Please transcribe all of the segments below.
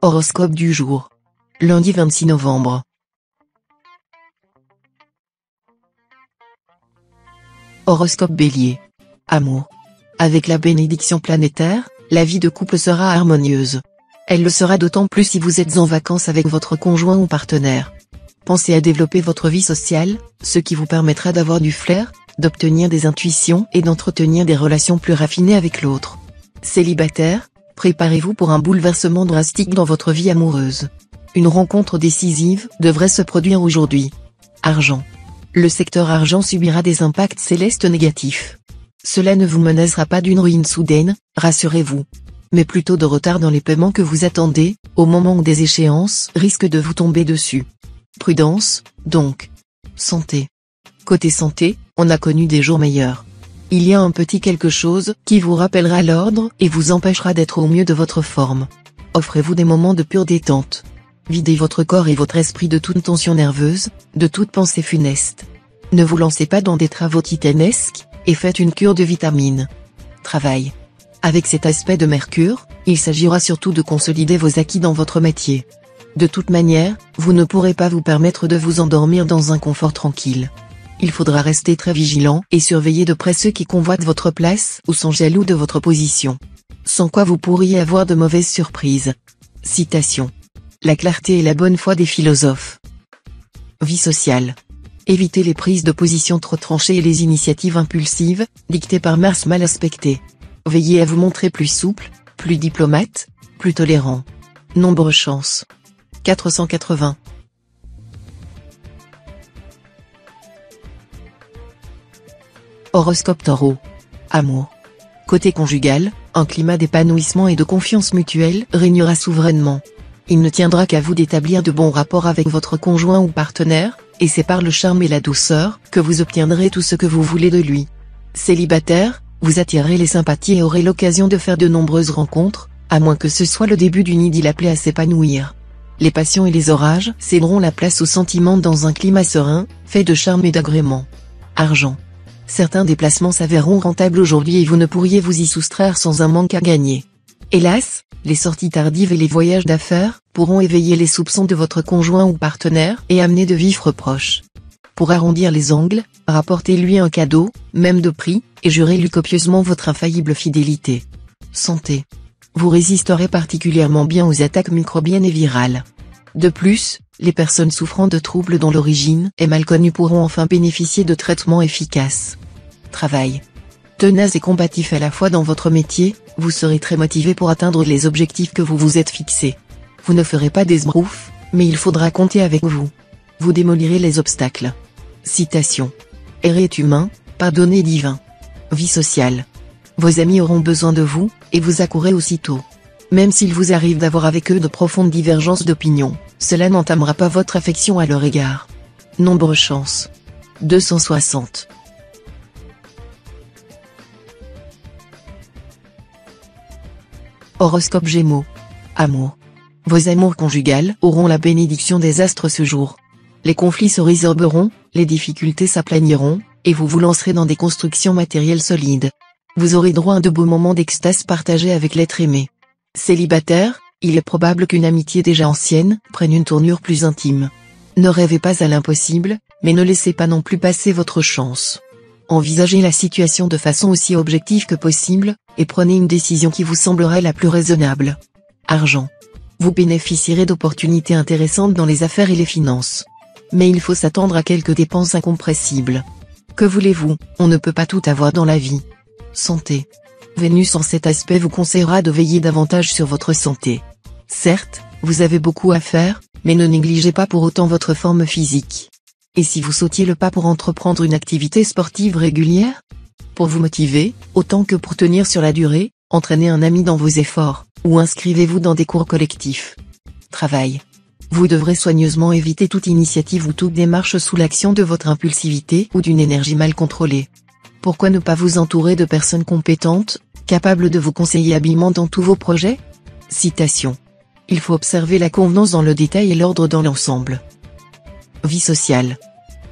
Horoscope du jour. Lundi 26 novembre. Horoscope Bélier. Amour. Avec la bénédiction planétaire, la vie de couple sera harmonieuse. Elle le sera d'autant plus si vous êtes en vacances avec votre conjoint ou partenaire. Pensez à développer votre vie sociale, ce qui vous permettra d'avoir du flair, d'obtenir des intuitions et d'entretenir des relations plus raffinées avec l'autre. Célibataire, préparez-vous pour un bouleversement drastique dans votre vie amoureuse. Une rencontre décisive devrait se produire aujourd'hui. Argent. Le secteur argent subira des impacts célestes négatifs. Cela ne vous menacera pas d'une ruine soudaine, rassurez-vous. Mais plutôt de retard dans les paiements que vous attendez, au moment où des échéances risquent de vous tomber dessus. Prudence, donc. Santé. Côté santé, on a connu des jours meilleurs. Il y a un petit quelque chose qui vous rappellera l'ordre et vous empêchera d'être au mieux de votre forme. Offrez-vous des moments de pure détente. Videz votre corps et votre esprit de toute tension nerveuse, de toute pensée funeste. Ne vous lancez pas dans des travaux titanesques, et faites une cure de vitamines. Travail. Avec cet aspect de Mercure, il s'agira surtout de consolider vos acquis dans votre métier. De toute manière, vous ne pourrez pas vous permettre de vous endormir dans un confort tranquille. Il faudra rester très vigilant et surveiller de près ceux qui convoitent votre place ou sont jaloux de votre position. Sans quoi vous pourriez avoir de mauvaises surprises. Citation. La clarté et la bonne foi des philosophes. Vie sociale. Évitez les prises de position trop tranchées et les initiatives impulsives, dictées par Mars mal aspecté. Veillez à vous montrer plus souple, plus diplomate, plus tolérant. Nombre chance. 480. Horoscope Taureau. Amour. Côté conjugal, un climat d'épanouissement et de confiance mutuelle régnera souverainement. Il ne tiendra qu'à vous d'établir de bons rapports avec votre conjoint ou partenaire, et c'est par le charme et la douceur que vous obtiendrez tout ce que vous voulez de lui. Célibataire, vous attirerez les sympathies et aurez l'occasion de faire de nombreuses rencontres, à moins que ce soit le début d'une idylle appelée à s'épanouir. Les passions et les orages céderont la place aux sentiments dans un climat serein, fait de charme et d'agrément. Argent. Certains déplacements s'avéreront rentables aujourd'hui et vous ne pourriez vous y soustraire sans un manque à gagner. Hélas, les sorties tardives et les voyages d'affaires pourront éveiller les soupçons de votre conjoint ou partenaire et amener de vifs reproches. Pour arrondir les angles, rapportez-lui un cadeau, même de prix, et jurez-lui copieusement votre infaillible fidélité. Santé. Vous résisterez particulièrement bien aux attaques microbiennes et virales. De plus, les personnes souffrant de troubles dont l'origine est mal connue pourront enfin bénéficier de traitements efficaces. Travail. Tenace et combatif à la fois dans votre métier, vous serez très motivé pour atteindre les objectifs que vous vous êtes fixés. Vous ne ferez pas des sbroufs, mais il faudra compter avec vous. Vous démolirez les obstacles. Citation. Errer est humain, pardonner divin. Vie sociale. Vos amis auront besoin de vous, et vous accourrez aussitôt. Même s'il vous arrive d'avoir avec eux de profondes divergences d'opinion, cela n'entamera pas votre affection à leur égard. Nombre chance. 260. Horoscope Gémeaux. Amour. Vos amours conjugales auront la bénédiction des astres ce jour. Les conflits se résorberont, les difficultés s'aplaniront, et vous vous lancerez dans des constructions matérielles solides. Vous aurez droit à de beaux moments d'extase partagés avec l'être aimé. Célibataire, il est probable qu'une amitié déjà ancienne prenne une tournure plus intime. Ne rêvez pas à l'impossible, mais ne laissez pas non plus passer votre chance. Envisagez la situation de façon aussi objective que possible, et prenez une décision qui vous semblera la plus raisonnable. Argent. Vous bénéficierez d'opportunités intéressantes dans les affaires et les finances. Mais il faut s'attendre à quelques dépenses incompressibles. Que voulez-vous, on ne peut pas tout avoir dans la vie. Santé. Vénus en cet aspect vous conseillera de veiller davantage sur votre santé. Certes, vous avez beaucoup à faire, mais ne négligez pas pour autant votre forme physique. Et si vous sautiez le pas pour entreprendre une activité sportive régulière? Pour vous motiver, autant que pour tenir sur la durée, entraînez un ami dans vos efforts, ou inscrivez-vous dans des cours collectifs. Travail. Vous devrez soigneusement éviter toute initiative ou toute démarche sous l'action de votre impulsivité ou d'une énergie mal contrôlée. Pourquoi ne pas vous entourer de personnes compétentes, capables de vous conseiller habilement dans tous vos projets? Citation. Il faut observer la convenance dans le détail et l'ordre dans l'ensemble. Vie sociale.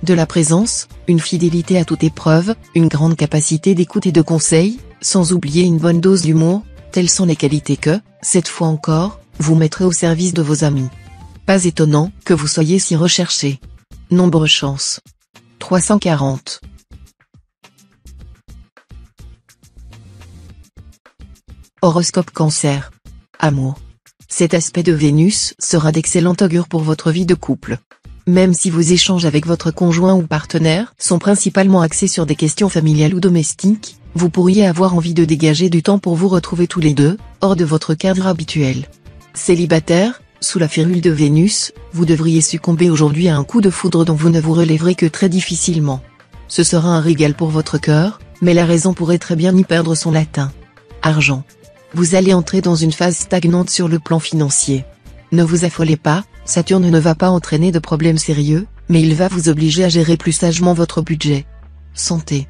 De la présence, une fidélité à toute épreuve, une grande capacité d'écoute et de conseil, sans oublier une bonne dose d'humour, telles sont les qualités que, cette fois encore, Vous mettrez au service de vos amis. Pas étonnant que vous soyez si recherché. Nombre chance. 340. Horoscope Cancer. Amour. Cet aspect de Vénus sera d'excellent augure pour votre vie de couple. Même si vos échanges avec votre conjoint ou partenaire sont principalement axés sur des questions familiales ou domestiques, vous pourriez avoir envie de dégager du temps pour vous retrouver tous les deux, hors de votre cadre habituel. Célibataire, sous la férule de Vénus, vous devriez succomber aujourd'hui à un coup de foudre dont vous ne vous relèverez que très difficilement. Ce sera un régal pour votre cœur, mais la raison pourrait très bien y perdre son latin. Argent. Vous allez entrer dans une phase stagnante sur le plan financier. Ne vous affolez pas, Saturne ne va pas entraîner de problèmes sérieux, mais il va vous obliger à gérer plus sagement votre budget. Santé.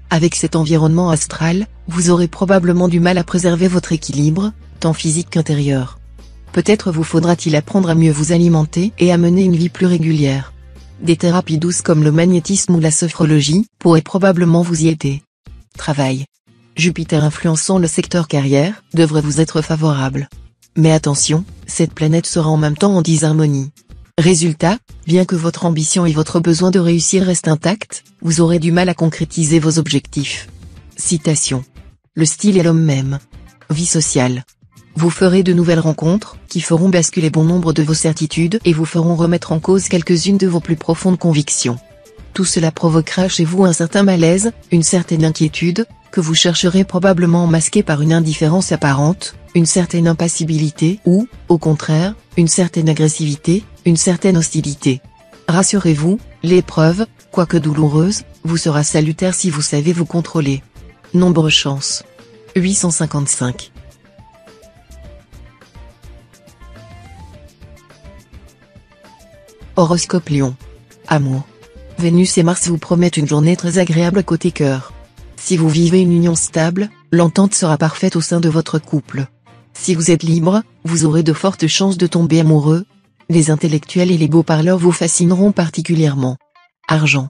Avec cet environnement astral, vous aurez probablement du mal à préserver votre équilibre, tant physique qu'intérieur. Peut-être vous faudra-t-il apprendre à mieux vous alimenter et à mener une vie plus régulière. Des thérapies douces comme le magnétisme ou la sophrologie pourraient probablement vous y aider. Travail. Jupiter influençant le secteur carrière devrait vous être favorable. Mais attention, cette planète sera en même temps en disharmonie. Résultat, bien que votre ambition et votre besoin de réussir restent intacts, vous aurez du mal à concrétiser vos objectifs. Citation. Le style est l'homme même. Vie sociale. Vous ferez de nouvelles rencontres, qui feront basculer bon nombre de vos certitudes et vous feront remettre en cause quelques-unes de vos plus profondes convictions. Tout cela provoquera chez vous un certain malaise, une certaine inquiétude, que vous chercherez probablement masquée par une indifférence apparente, une certaine impassibilité ou, au contraire, une certaine agressivité, une certaine hostilité. Rassurez-vous, l'épreuve, quoique douloureuse, vous sera salutaire si vous savez vous contrôler. Nombre chance. 855. Horoscope Lion. Amour. Vénus et Mars vous promettent une journée très agréable côté cœur. Si vous vivez une union stable, l'entente sera parfaite au sein de votre couple. Si vous êtes libre, vous aurez de fortes chances de tomber amoureux. Les intellectuels et les beaux parleurs vous fascineront particulièrement. Argent.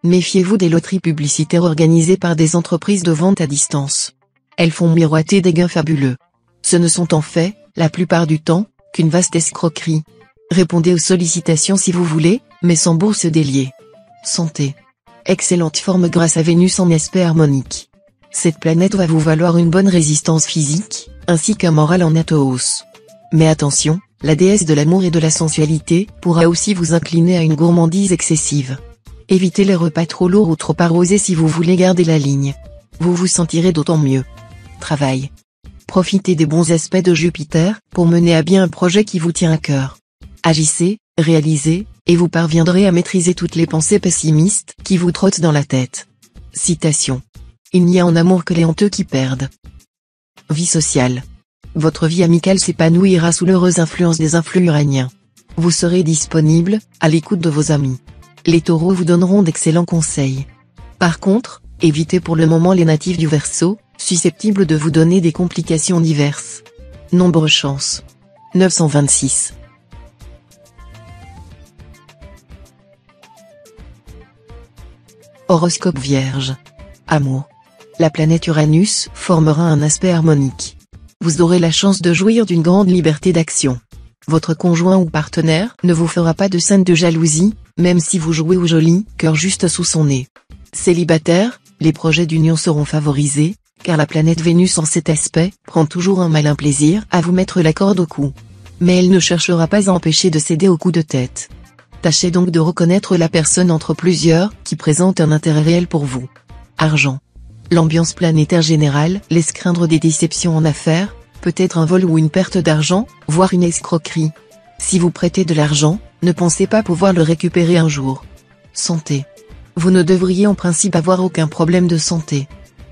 Méfiez-vous des loteries publicitaires organisées par des entreprises de vente à distance. Elles font miroiter des gains fabuleux. Ce ne sont en fait, la plupart du temps, qu'une vaste escroquerie. Répondez aux sollicitations si vous voulez, mais sans bourse déliée. Santé. Excellente forme grâce à Vénus en aspect harmonique. Cette planète va vous valoir une bonne résistance physique, ainsi qu'un moral en nette hausse. Mais attention, la déesse de l'amour et de la sensualité pourra aussi vous incliner à une gourmandise excessive. Évitez les repas trop lourds ou trop arrosés si vous voulez garder la ligne. Vous vous sentirez d'autant mieux. Travail. Profitez des bons aspects de Jupiter pour mener à bien un projet qui vous tient à cœur. Agissez, réalisez, et vous parviendrez à maîtriser toutes les pensées pessimistes qui vous trottent dans la tête. Citation. Il n'y a en amour que les honteux qui perdent. Vie sociale. Votre vie amicale s'épanouira sous l'heureuse influence des influx uraniens. Vous serez disponible, à l'écoute de vos amis. Les taureaux vous donneront d'excellents conseils. Par contre, évitez pour le moment les natifs du Verseau, susceptibles de vous donner des complications diverses. Nombre chance. 926. Horoscope Vierge. Amour. La planète Uranus formera un aspect harmonique. Vous aurez la chance de jouir d'une grande liberté d'action. Votre conjoint ou partenaire ne vous fera pas de scène de jalousie, même si vous jouez au joli cœur juste sous son nez. Célibataire, les projets d'union seront favorisés, car la planète Vénus en cet aspect prend toujours un malin plaisir à vous mettre la corde au cou. Mais elle ne cherchera pas à empêcher de céder au coup de tête. Tâchez donc de reconnaître la personne entre plusieurs qui présente un intérêt réel pour vous. Argent. L'ambiance planétaire générale laisse craindre des déceptions en affaires, peut-être un vol ou une perte d'argent, voire une escroquerie. Si vous prêtez de l'argent, ne pensez pas pouvoir le récupérer un jour. Santé. Vous ne devriez en principe avoir aucun problème de santé.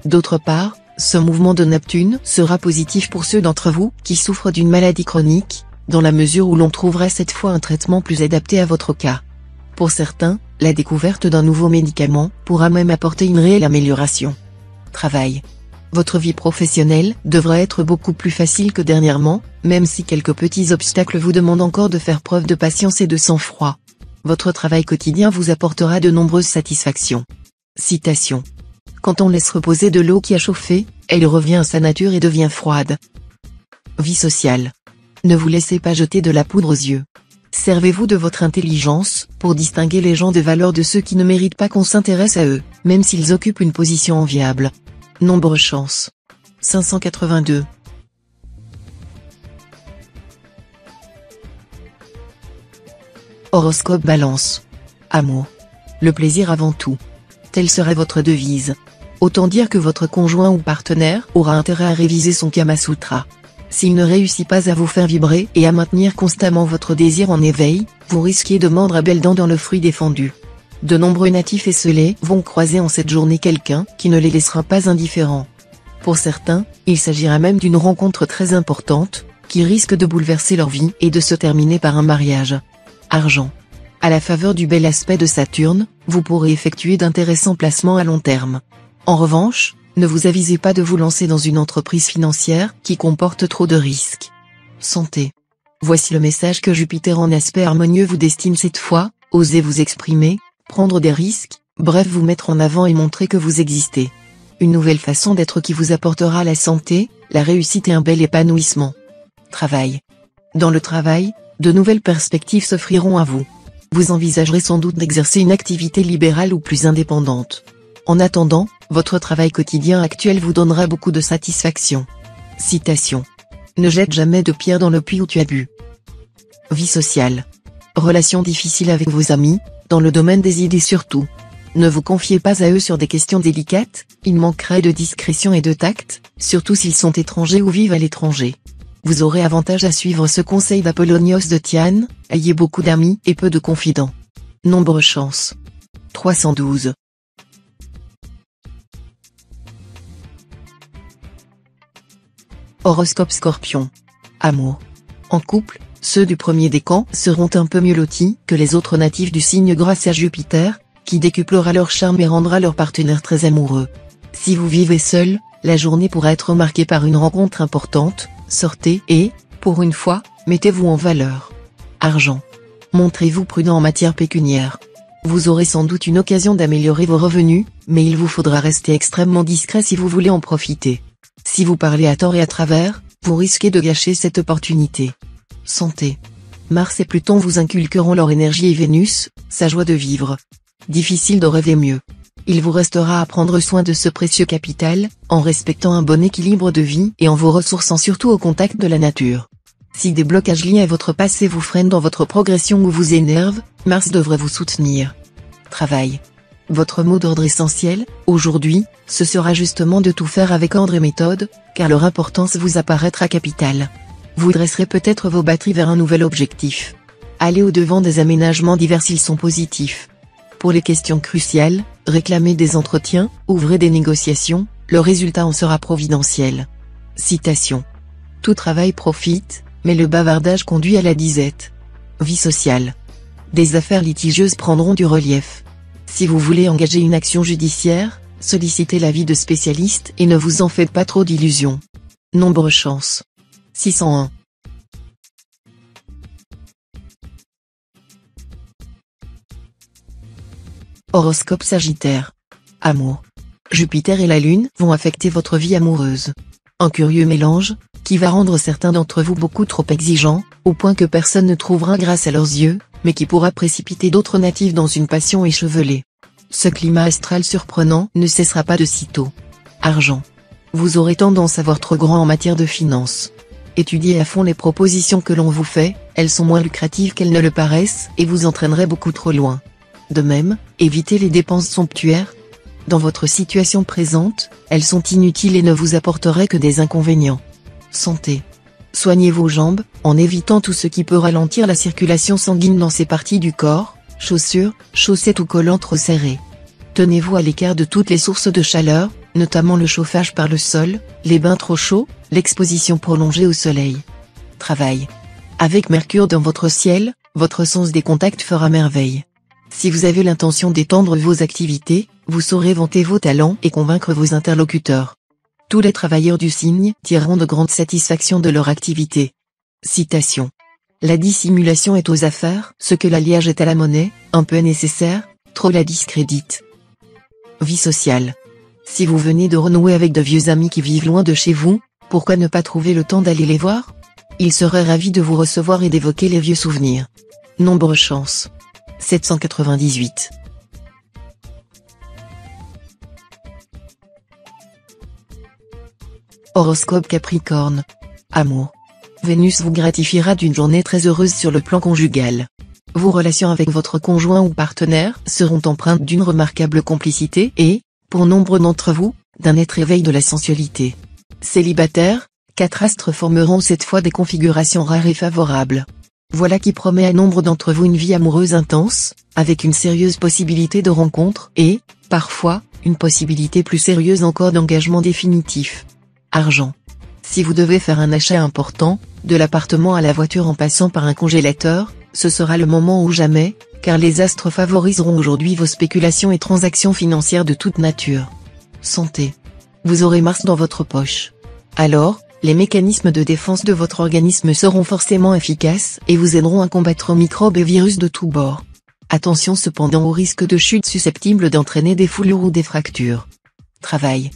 D'autre part, ce mouvement de Neptune sera positif pour ceux d'entre vous qui souffrent d'une maladie chronique, dans la mesure où l'on trouvera cette fois un traitement plus adapté à votre cas. Pour certains, la découverte d'un nouveau médicament pourra même apporter une réelle amélioration. Travail. Votre vie professionnelle devra être beaucoup plus facile que dernièrement, même si quelques petits obstacles vous demandent encore de faire preuve de patience et de sang-froid. Votre travail quotidien vous apportera de nombreuses satisfactions. Citation. Quand on laisse reposer de l'eau qui a chauffé, elle revient à sa nature et devient froide. Vie sociale. Ne vous laissez pas jeter de la poudre aux yeux. Servez-vous de votre intelligence pour distinguer les gens de valeur de ceux qui ne méritent pas qu'on s'intéresse à eux, même s'ils occupent une position enviable. Nombre chance. 582. Horoscope Balance. Amour. Le plaisir avant tout. Telle serait votre devise. Autant dire que votre conjoint ou partenaire aura intérêt à réviser son Kama Sutra. S'il ne réussit pas à vous faire vibrer et à maintenir constamment votre désir en éveil, vous risquez de mordre à belles dents dans le fruit défendu. De nombreux natifs esselés vont croiser en cette journée quelqu'un qui ne les laissera pas indifférents. Pour certains, il s'agira même d'une rencontre très importante, qui risque de bouleverser leur vie et de se terminer par un mariage. Argent. À la faveur du bel aspect de Saturne, vous pourrez effectuer d'intéressants placements à long terme. En revanche, ne vous avisez pas de vous lancer dans une entreprise financière qui comporte trop de risques. Santé. Voici le message que Jupiter en aspect harmonieux vous destine cette fois: osez vous exprimer, prendre des risques, bref vous mettre en avant et montrer que vous existez. Une nouvelle façon d'être qui vous apportera la santé, la réussite et un bel épanouissement. Travail. Dans le travail, de nouvelles perspectives s'offriront à vous. Vous envisagerez sans doute d'exercer une activité libérale ou plus indépendante. En attendant, votre travail quotidien actuel vous donnera beaucoup de satisfaction. Citation. Ne jette jamais de pierre dans le puits où tu as bu. Vie sociale. Relations difficiles avec vos amis, dans le domaine des idées surtout. Ne vous confiez pas à eux sur des questions délicates, il manquerait de discrétion et de tact, surtout s'ils sont étrangers ou vivent à l'étranger. Vous aurez avantage à suivre ce conseil d'Apollonios de Tyane: ayez beaucoup d'amis et peu de confidents. Nombre chance. 312. Horoscope Scorpion. Amour. En couple, ceux du premier décan seront un peu mieux lotis que les autres natifs du signe grâce à Jupiter, qui décuplera leur charme et rendra leur partenaire très amoureux. Si vous vivez seul, la journée pourra être marquée par une rencontre importante, sortez et, pour une fois, mettez-vous en valeur. Argent. Montrez-vous prudent en matière pécuniaire. Vous aurez sans doute une occasion d'améliorer vos revenus, mais il vous faudra rester extrêmement discret si vous voulez en profiter. Si vous parlez à tort et à travers, vous risquez de gâcher cette opportunité. Santé. Mars et Pluton vous inculqueront leur énergie et Vénus, sa joie de vivre. Difficile de rêver mieux. Il vous restera à prendre soin de ce précieux capital, en respectant un bon équilibre de vie et en vous ressourçant surtout au contact de la nature. Si des blocages liés à votre passé vous freinent dans votre progression ou vous énervent, Mars devrait vous soutenir. Travail. Votre mot d'ordre essentiel, aujourd'hui, ce sera justement de tout faire avec ordre et méthode, car leur importance vous apparaîtra capitale. Vous dresserez peut-être vos batteries vers un nouvel objectif. Allez au-devant des aménagements divers s'ils sont positifs. Pour les questions cruciales, réclamez des entretiens, ouvrez des négociations, le résultat en sera providentiel. Citation. Tout travail profite, mais le bavardage conduit à la disette. Vie sociale. Des affaires litigieuses prendront du relief. Si vous voulez engager une action judiciaire, sollicitez l'avis de spécialistes et ne vous en faites pas trop d'illusions. Nombre chance. 601. Horoscope Sagittaire. Amour. Jupiter et la Lune vont affecter votre vie amoureuse. Un curieux mélange, qui va rendre certains d'entre vous beaucoup trop exigeants, au point que personne ne trouvera grâce à leurs yeux, mais qui pourra précipiter d'autres natifs dans une passion échevelée. Ce climat astral surprenant ne cessera pas de sitôt. Argent. Vous aurez tendance à voir trop grand en matière de finances. Étudiez à fond les propositions que l'on vous fait, elles sont moins lucratives qu'elles ne le paraissent et vous entraîneraient beaucoup trop loin. De même, évitez les dépenses somptuaires. Dans votre situation présente, elles sont inutiles et ne vous apporteraient que des inconvénients. Santé. Soignez vos jambes, en évitant tout ce qui peut ralentir la circulation sanguine dans ces parties du corps, chaussures, chaussettes ou collants trop serrés. Tenez-vous à l'écart de toutes les sources de chaleur, notamment le chauffage par le sol, les bains trop chauds, l'exposition prolongée au soleil. Travail. Avec Mercure dans votre ciel, votre sens des contacts fera merveille. Si vous avez l'intention d'étendre vos activités, vous saurez vanter vos talents et convaincre vos interlocuteurs. Tous les travailleurs du signe tireront de grandes satisfactions de leur activité. Citation. La dissimulation est aux affaires, ce que l'alliage est à la monnaie, un peu est nécessaire, trop la discrédite. Vie sociale. Si vous venez de renouer avec de vieux amis qui vivent loin de chez vous, pourquoi ne pas trouver le temps d'aller les voir ? Il serait ravi de vous recevoir et d'évoquer les vieux souvenirs. Nombre chance. 798. Horoscope Capricorne. Amour. Vénus vous gratifiera d'une journée très heureuse sur le plan conjugal. Vos relations avec votre conjoint ou partenaire seront empreintes d'une remarquable complicité et, pour nombre d'entre vous, d'un net éveil de la sensualité. Célibataire, 4 astres formeront cette fois des configurations rares et favorables. Voilà qui promet à nombre d'entre vous une vie amoureuse intense, avec une sérieuse possibilité de rencontre et, parfois, une possibilité plus sérieuse encore d'engagement définitif. Argent. Si vous devez faire un achat important, de l'appartement à la voiture en passant par un congélateur, ce sera le moment ou jamais, car les astres favoriseront aujourd'hui vos spéculations et transactions financières de toute nature. Santé. Vous aurez Mars dans votre poche. Alors, les mécanismes de défense de votre organisme seront forcément efficaces et vous aideront à combattre microbes et virus de tous bords. Attention cependant au risque de chute susceptible d'entraîner des foulures ou des fractures. Travail.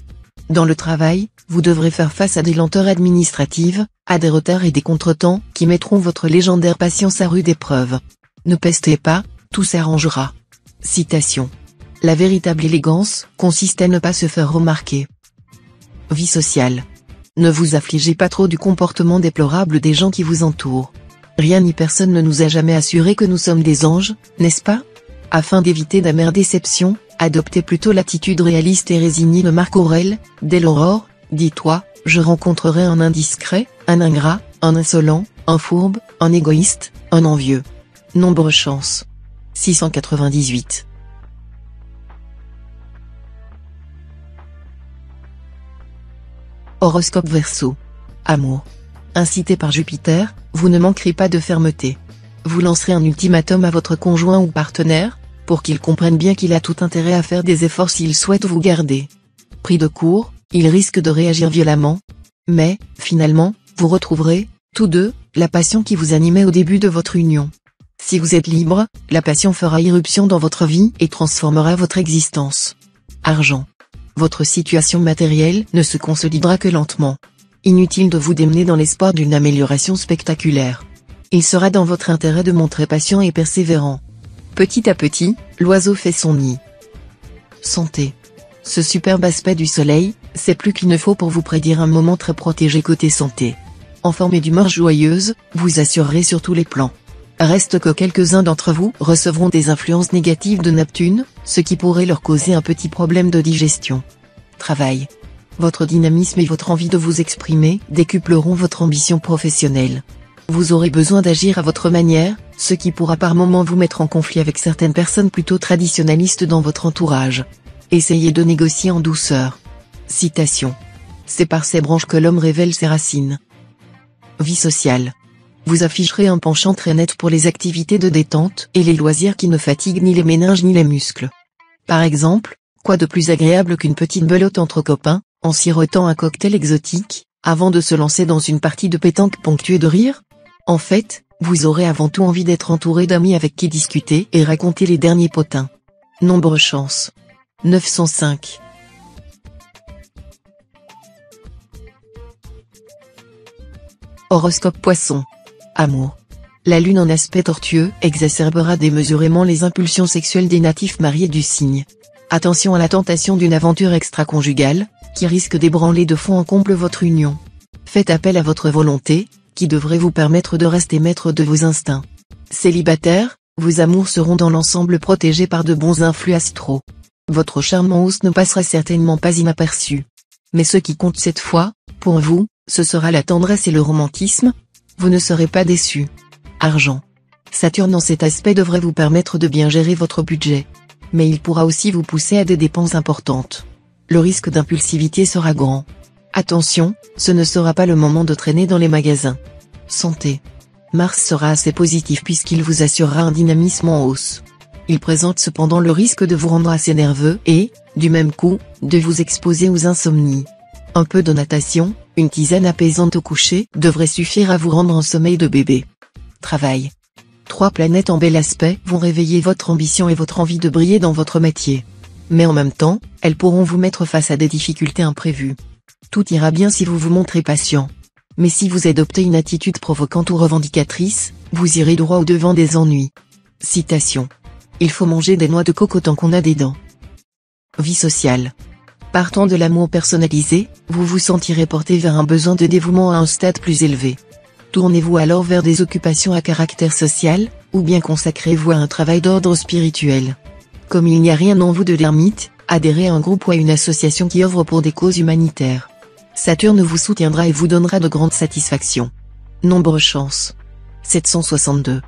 Dans le travail, vous devrez faire face à des lenteurs administratives, à des retards et des contretemps qui mettront votre légendaire patience à rude épreuve. Ne pestez pas, tout s'arrangera. Citation. La véritable élégance consiste à ne pas se faire remarquer. Vie sociale. Ne vous affligez pas trop du comportement déplorable des gens qui vous entourent. Rien ni personne ne nous a jamais assuré que nous sommes des anges, n'est-ce pas? Afin d'éviter d'amères déceptions, adoptez plutôt l'attitude réaliste et résignée de Marc Aurèle. Dès l'aurore, dis-toi, je rencontrerai un indiscret, un ingrat, un insolent, un fourbe, un égoïste, un envieux. Nombre chance. 698. Horoscope Verseau. Amour. Incité par Jupiter, vous ne manquerez pas de fermeté. Vous lancerez un ultimatum à votre conjoint ou partenaire, pour qu'il comprenne bien qu'il a tout intérêt à faire des efforts s'il souhaite vous garder. Pris de court, il risque de réagir violemment. Mais, finalement, vous retrouverez, tous deux, la passion qui vous animait au début de votre union. Si vous êtes libre, la passion fera irruption dans votre vie et transformera votre existence. Argent. Votre situation matérielle ne se consolidera que lentement. Inutile de vous démener dans l'espoir d'une amélioration spectaculaire. Il sera dans votre intérêt de montrer patient et persévérant. Petit à petit, l'oiseau fait son nid. Santé. Ce superbe aspect du soleil, c'est plus qu'il ne faut pour vous prédire un moment très protégé côté santé. En forme et d'humeur joyeuse, vous assurerez sur tous les plans. Reste que quelques-uns d'entre vous recevront des influences négatives de Neptune, ce qui pourrait leur causer un petit problème de digestion. Travail. Votre dynamisme et votre envie de vous exprimer décupleront votre ambition professionnelle. Vous aurez besoin d'agir à votre manière, ce qui pourra par moments vous mettre en conflit avec certaines personnes plutôt traditionnalistes dans votre entourage. Essayez de négocier en douceur. Citation. C'est par ces branches que l'homme révèle ses racines. Vie sociale. Vous afficherez un penchant très net pour les activités de détente et les loisirs qui ne fatiguent ni les méninges ni les muscles. Par exemple, quoi de plus agréable qu'une petite belote entre copains, en sirotant un cocktail exotique, avant de se lancer dans une partie de pétanque ponctuée de rire? En fait, vous aurez avant tout envie d'être entouré d'amis avec qui discuter et raconter les derniers potins. Nombre chance. 905. Horoscope Poisson. Amour. La lune en aspect tortueux exacerbera démesurément les impulsions sexuelles des natifs mariés du signe. Attention à la tentation d'une aventure extra-conjugale, qui risque d'ébranler de fond en comble votre union. Faites appel à votre volonté, qui devrait vous permettre de rester maître de vos instincts. Célibataire, vos amours seront dans l'ensemble protégés par de bons influx astraux. Votre charme en hausse ne passera certainement pas inaperçu. Mais ce qui compte cette fois, pour vous, ce sera la tendresse et le romantisme. Vous ne serez pas déçu. Argent. Saturne en cet aspect devrait vous permettre de bien gérer votre budget. Mais il pourra aussi vous pousser à des dépenses importantes. Le risque d'impulsivité sera grand. Attention, ce ne sera pas le moment de traîner dans les magasins. Santé. Mars sera assez positif puisqu'il vous assurera un dynamisme en hausse. Il présente cependant le risque de vous rendre assez nerveux et, du même coup, de vous exposer aux insomnies. Un peu de natation, une tisane apaisante au coucher devrait suffire à vous rendre en sommeil de bébé. Travail. 3 planètes en bel aspect vont réveiller votre ambition et votre envie de briller dans votre métier. Mais en même temps, elles pourront vous mettre face à des difficultés imprévues. Tout ira bien si vous vous montrez patient. Mais si vous adoptez une attitude provocante ou revendicatrice, vous irez droit au devant des ennuis. Citation. Il faut manger des noix de coco tant qu'on a des dents. Vie sociale. Partant de l'amour personnalisé, vous vous sentirez porté vers un besoin de dévouement à un stade plus élevé. Tournez-vous alors vers des occupations à caractère social, ou bien consacrez-vous à un travail d'ordre spirituel. Comme il n'y a rien en vous de l'ermite, adhérez à un groupe ou à une association qui œuvre pour des causes humanitaires. Saturne vous soutiendra et vous donnera de grandes satisfactions. Nombre chance. 762.